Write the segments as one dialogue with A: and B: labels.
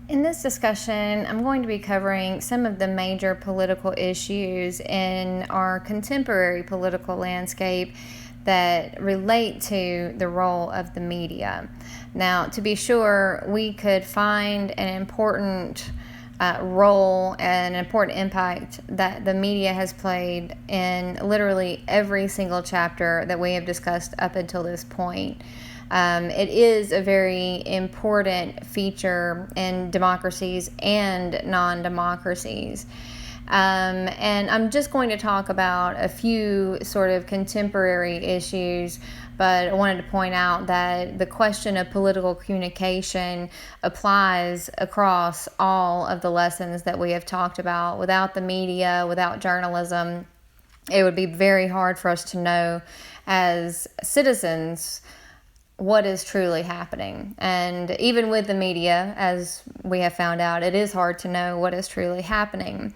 A: In this discussion, I'm going to be covering some of the major political issues in our contemporary political landscape that relate to the role of the media. Now, to be sure, we could find an important role and an important impact that the media has played in literally every single chapter that we have discussed up until this point. It is a very important feature in democracies and non-democracies. And I'm just going to talk about a few sort of contemporary issues, but I wanted to point out that the question of political communication applies across all of the lessons that we have talked about. Without the media, without journalism, it would be very hard for us to know as citizens what is truly happening. And even with the media, as we have found out, it is hard to know what is truly happening.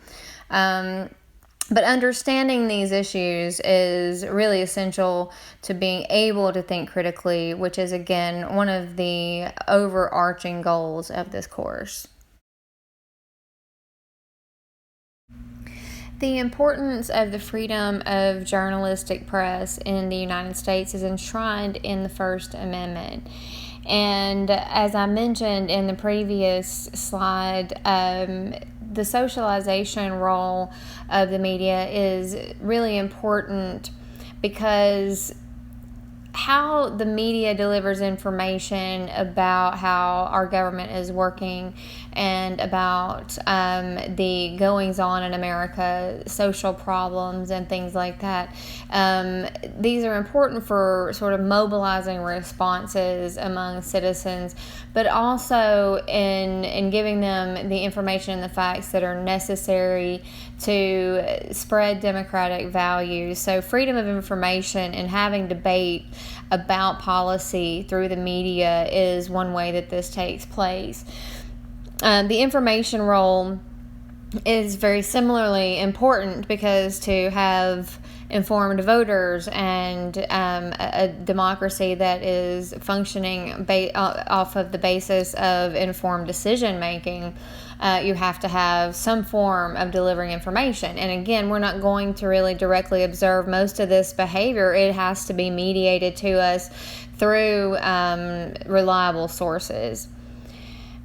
A: But understanding these issues is really essential to being able to think critically, which is, again, one of the overarching goals of this course. The importance of the freedom of journalistic press in the United States is enshrined in the First Amendment. And as I mentioned in the previous slide, the socialization role of the media is really important because how the media delivers information about how our government is working and about the goings-on in America, social problems and things like that. These are important for sort of mobilizing responses among citizens, but also in giving them the information and the facts that are necessary to spread democratic values. So freedom of information and having debate about policy through the media is one way that this takes place. The information role is very similarly important because to have informed voters and a democracy that is functioning off of the basis of informed decision making, you have to have some form of delivering information. And again, we're not going to really directly observe most of this behavior. It has to be mediated to us through reliable sources.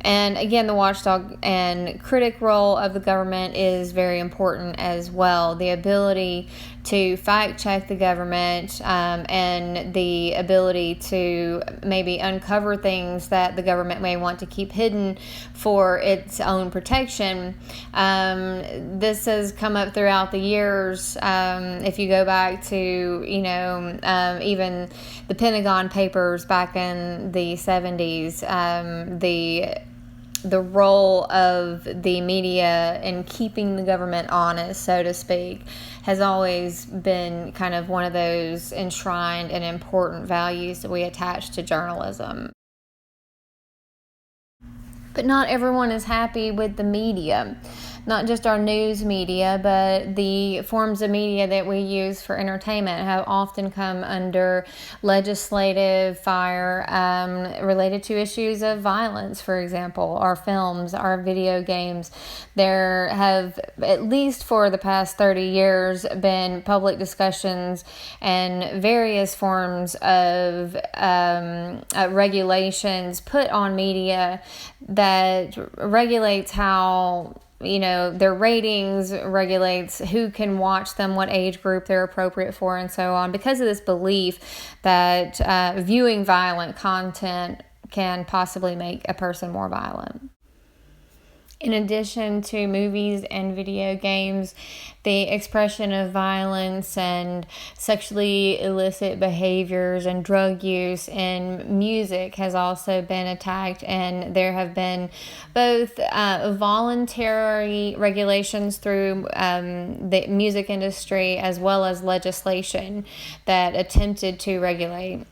A: And again, the watchdog and critic role of the government is very important as well. The ability to fact check the government and the ability to maybe uncover things that the government may want to keep hidden for its own protection. This has come up throughout the years. If you go back to, even the Pentagon Papers back in the 70s, the role of the media in keeping the government honest, so to speak, has always been kind of one of those enshrined and important values that we attach to journalism. But not everyone is happy with the media. Not just our news media, but the forms of media that we use for entertainment have often come under legislative fire related to issues of violence, for example, our films, our video games. There have, at least for the past 30 years, been public discussions and various forms of regulations put on media that regulates how their ratings, regulates who can watch them, what age group they're appropriate for, and so on, because of this belief that viewing violent content can possibly make a person more violent. In addition to movies and video games, the expression of violence and sexually illicit behaviors and drug use in music has also been attacked, and there have been both voluntary regulations through the music industry as well as legislation that attempted to regulate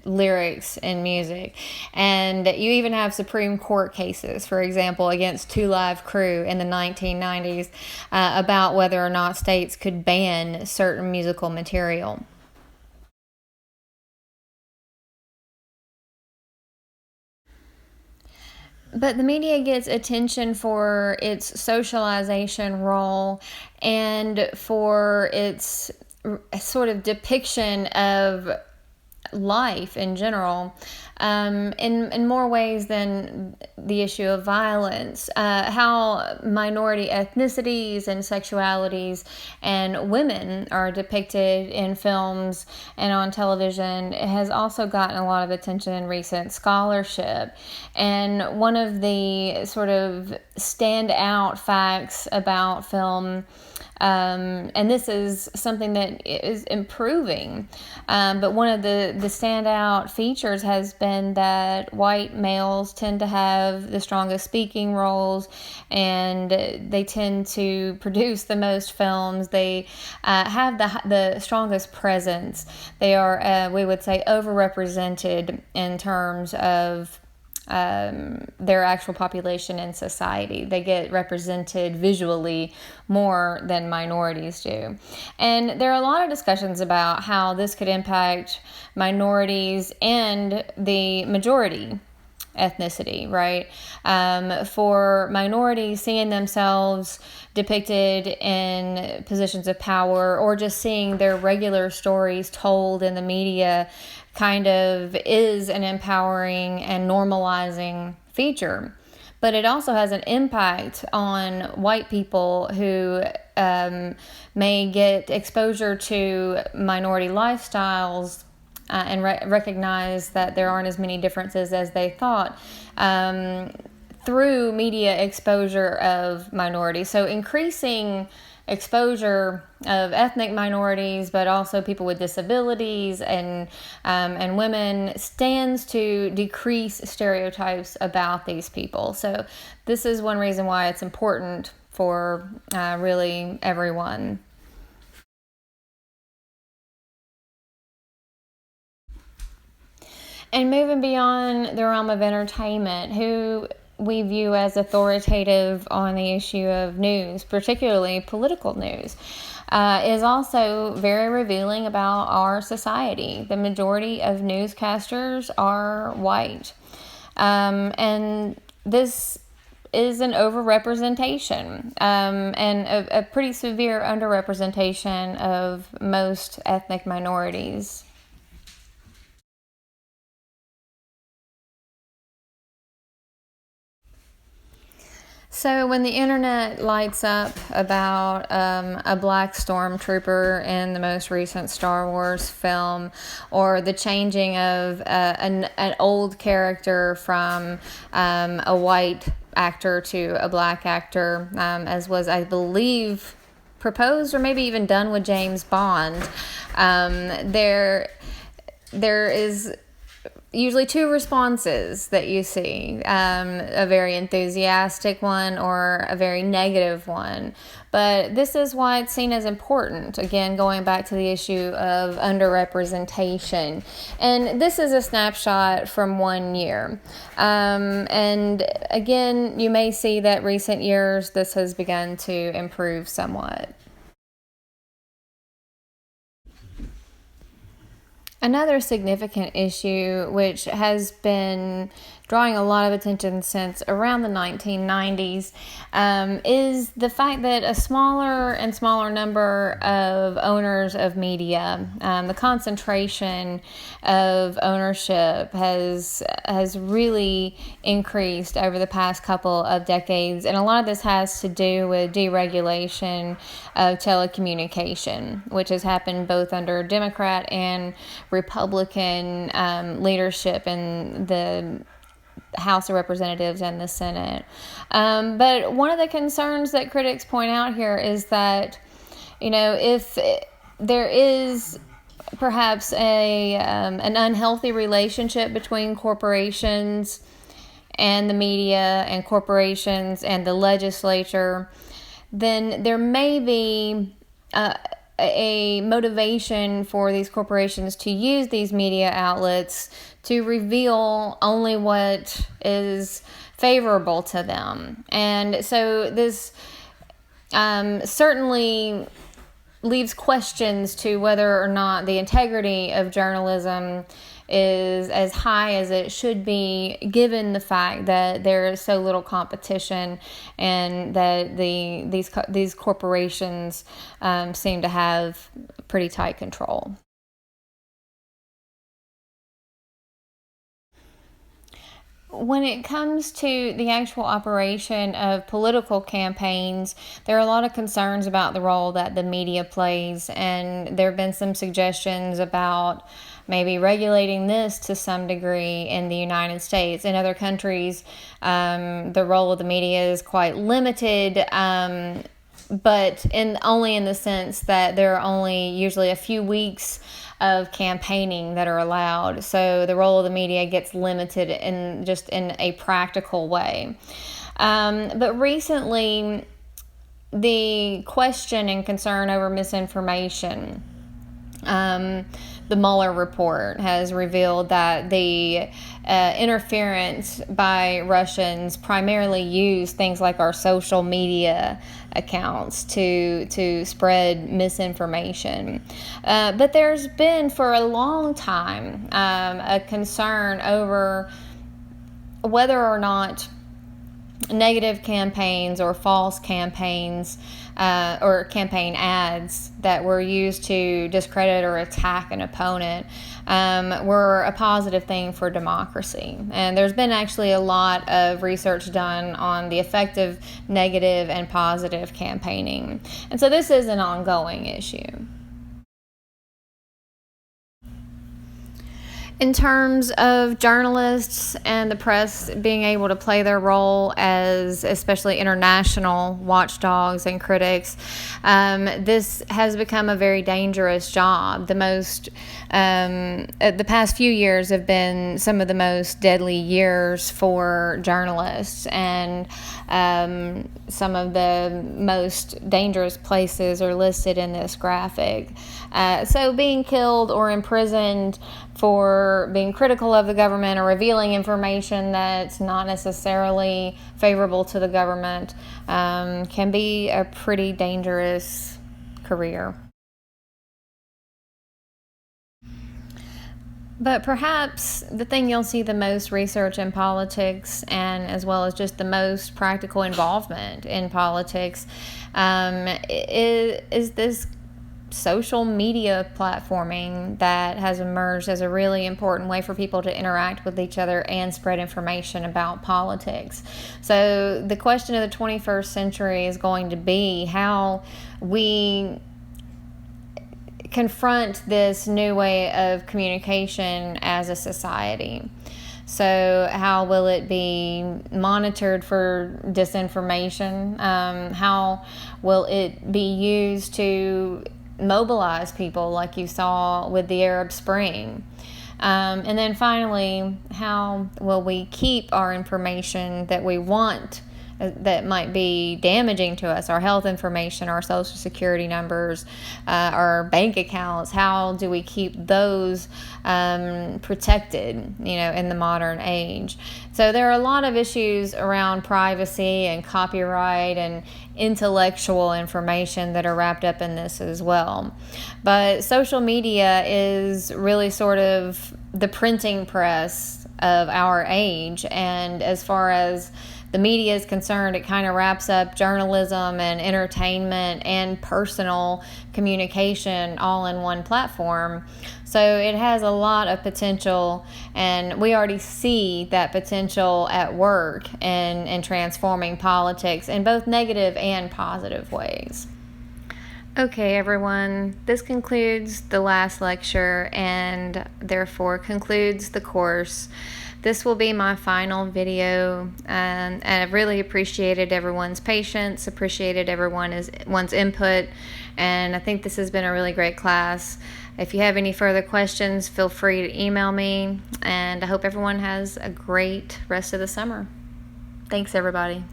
A: lyrics in music. And you even have Supreme Court cases, for example, against Two Live Crew in the 1990s about whether or not states could ban certain musical material. But the media gets attention for its socialization role and for its sort of depiction of life in general, in more ways than the issue of violence. How minority ethnicities and sexualities and women are depicted in films and on television has also gotten a lot of attention in recent scholarship. And one of the sort of standout facts about film, and this is something that is improving, but one of the standout features has been that white males tend to have the strongest speaking roles, and they tend to produce the most films. They have the strongest presence. They are, we would say, overrepresented in terms of their actual population in society. They get represented visually more than minorities do. And there are a lot of discussions about how this could impact minorities and the majority ethnicity, right? For minorities, seeing themselves depicted in positions of power or just seeing their regular stories told in the media kind of is an empowering and normalizing feature. But it also has an impact on white people who may get exposure to minority lifestyles and recognize that there aren't as many differences as they thought through media exposure of minorities. So increasing exposure of ethnic minorities, but also people with disabilities and women, stands to decrease stereotypes about these people. So this is one reason why it's important for really everyone. And moving beyond the realm of entertainment, who we view as authoritative on the issue of news, particularly political news, is also very revealing about our society. The majority of newscasters are white. And this is an overrepresentation and a pretty severe underrepresentation of most ethnic minorities. So when the internet lights up about a black stormtrooper in the most recent Star Wars film, or the changing of an old character from a white actor to a black actor, as was, I believe, proposed or maybe even done with James Bond, there is usually two responses that you see, a very enthusiastic one or a very negative one. But this is why it's seen as important, again, going back to the issue of underrepresentation. And this is a snapshot from 1 year. And again, you may see that recent years this has begun to improve somewhat. Another significant issue, which has been drawing a lot of attention since around the 1990s, is the fact that a smaller and smaller number of owners of media, the concentration of ownership has really increased over the past couple of decades, and a lot of this has to do with deregulation of telecommunication, which has happened both under Democrat and Republican leadership in the House of Representatives and the Senate. But one of the concerns that critics point out here is that, if there is perhaps an unhealthy relationship between corporations and the media and corporations and the legislature, then there may be a motivation for these corporations to use these media outlets to reveal only what is favorable to them. And so this certainly leaves questions to whether or not the integrity of journalism is as high as it should be, given the fact that there is so little competition and that these corporations seem to have pretty tight control. When it comes to the actual operation of political campaigns, there are a lot of concerns about the role that the media plays, and there have been some suggestions about maybe regulating this to some degree in the United States. In other countries, the role of the media is quite limited, but only in the sense that there are only usually a few weeks of campaigning that are allowed. So the role of the media gets limited in a practical way. But recently, the question and concern over misinformation, the Mueller report has revealed that the interference by Russians primarily used things like our social media accounts to spread misinformation. But there's been for a long time a concern over whether or not negative campaigns or false campaigns or campaign ads that were used to discredit or attack an opponent were a positive thing for democracy. And there's been actually a lot of research done on the effect of negative and positive campaigning. And so this is an ongoing issue. In terms of journalists and the press being able to play their role as especially international watchdogs and critics, this has become a very dangerous job. The past few years have been some of the most deadly years for journalists, and some of the most dangerous places are listed in this graphic. So being killed or imprisoned for being critical of the government or revealing information that's not necessarily favorable to the government can be a pretty dangerous career. But perhaps the thing you'll see the most research in politics, and as well as just the most practical involvement in politics, is this social media platforming that has emerged as a really important way for people to interact with each other and spread information about politics. So the question of the 21st century is going to be how we confront this new way of communication as a society. So how will it be monitored for disinformation? How will it be used to mobilize people like you saw with the Arab Spring? And then finally, how will we keep our information that we want that might be damaging to us, our health information, our social security numbers, our bank accounts? How do we keep those protected, in the modern age? So there are a lot of issues around privacy and copyright and intellectual information that are wrapped up in this as well. But social media is really sort of the printing press of our age, and as far as the media is concerned, it kind of wraps up journalism and entertainment and personal communication all in one platform. So it has a lot of potential, and we already see that potential at work in transforming politics in both negative and positive ways. Okay, everyone, this concludes the last lecture and therefore concludes the course. This will be my final video, and I've really appreciated everyone's patience, appreciated everyone's input, and I think this has been a really great class. If you have any further questions, feel free to email me, and I hope everyone has a great rest of the summer. Thanks, everybody.